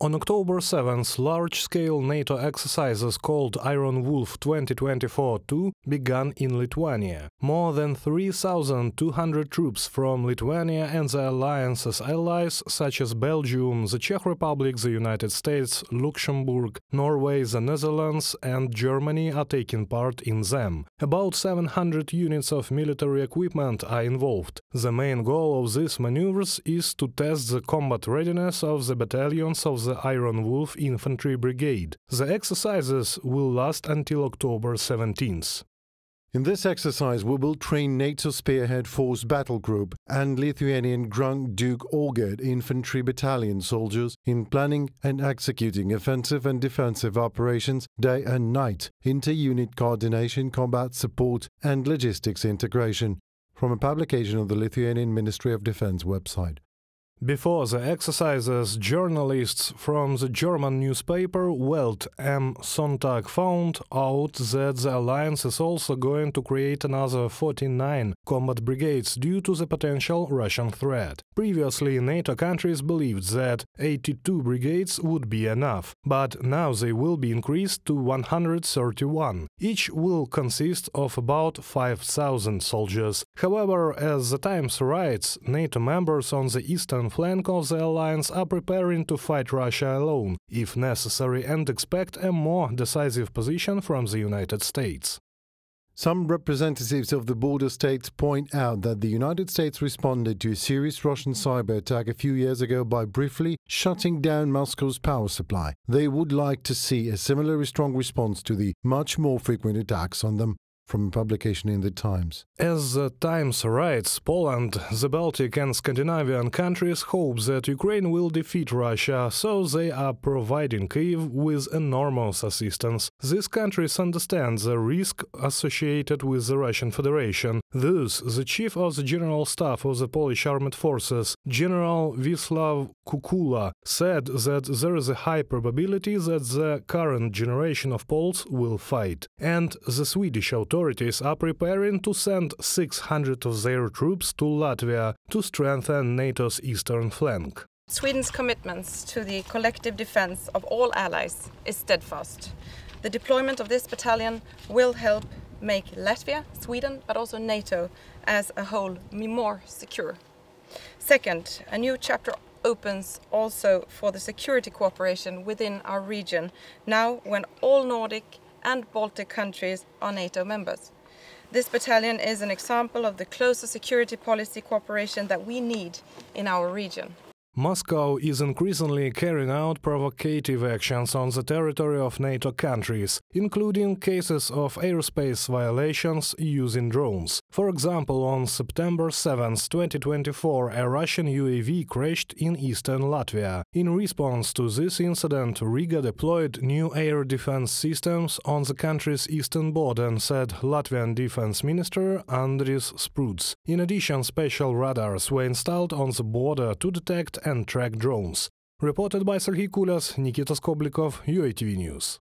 On October 7th, large-scale NATO exercises called Iron Wolf 2024-2 began in Lithuania. More than 3,200 troops from Lithuania and the alliance's allies, such as Belgium, the Czech Republic, the United States, Luxembourg, Norway, the Netherlands and Germany are taking part in them. About 700 units of military equipment are involved. The main goal of these maneuvers is to test the combat readiness of the battalions of the Iron Wolf Infantry Brigade. The exercises will last until October 17th. In this exercise, we will train NATO Spearhead Force Battle Group and Lithuanian Grunk Duke Orgard Infantry Battalion soldiers in planning and executing offensive and defensive operations day and night, inter-unit coordination, combat support and logistics integration, from a publication of the Lithuanian Ministry of Defense website. Before the exercises, journalists from the German newspaper Welt am Sonntag found out that the alliance is also going to create another 49 combat brigades due to the potential Russian threat. Previously, NATO countries believed that 82 brigades would be enough, but now they will be increased to 131. Each will consist of about 5,000 soldiers. However, as the Times writes, NATO members on the eastern flank of the alliance are preparing to fight Russia alone, if necessary, and expect a more decisive position from the United States. Some representatives of the border states point out that the United States responded to a serious Russian cyber attack a few years ago by briefly shutting down Moscow's power supply. They would like to see a similarly strong response to the much more frequent attacks on them, from a publication in the Times. As the Times writes, Poland, the Baltic and Scandinavian countries hope that Ukraine will defeat Russia, so they are providing Kyiv with enormous assistance. These countries understand the risk associated with the Russian Federation. Thus, the chief of the General Staff of the Polish Armed Forces, General Wisław Kukula, said that there is a high probability that the current generation of Poles will fight. And the Swedish authorities are preparing to send 600 of their troops to Latvia to strengthen NATO's eastern flank. Sweden's commitments to the collective defense of all allies is steadfast. The deployment of this battalion will help make Latvia, Sweden, but also NATO as a whole more secure. Second, a new chapter opens also for the security cooperation within our region, now when all Nordic and Baltic countries are NATO members. This battalion is an example of the closer security policy cooperation that we need in our region. Moscow is increasingly carrying out provocative actions on the territory of NATO countries, including cases of airspace violations using drones. For example, on September 7, 2024, a Russian UAV crashed in eastern Latvia. In response to this incident, Riga deployed new air defense systems on the country's eastern border, said Latvian Defense Minister Andris Spruds. In addition, special radars were installed on the border to detect and track drones. Reported by Serhiy Kulias, Nikita Skoblikov, UATV News.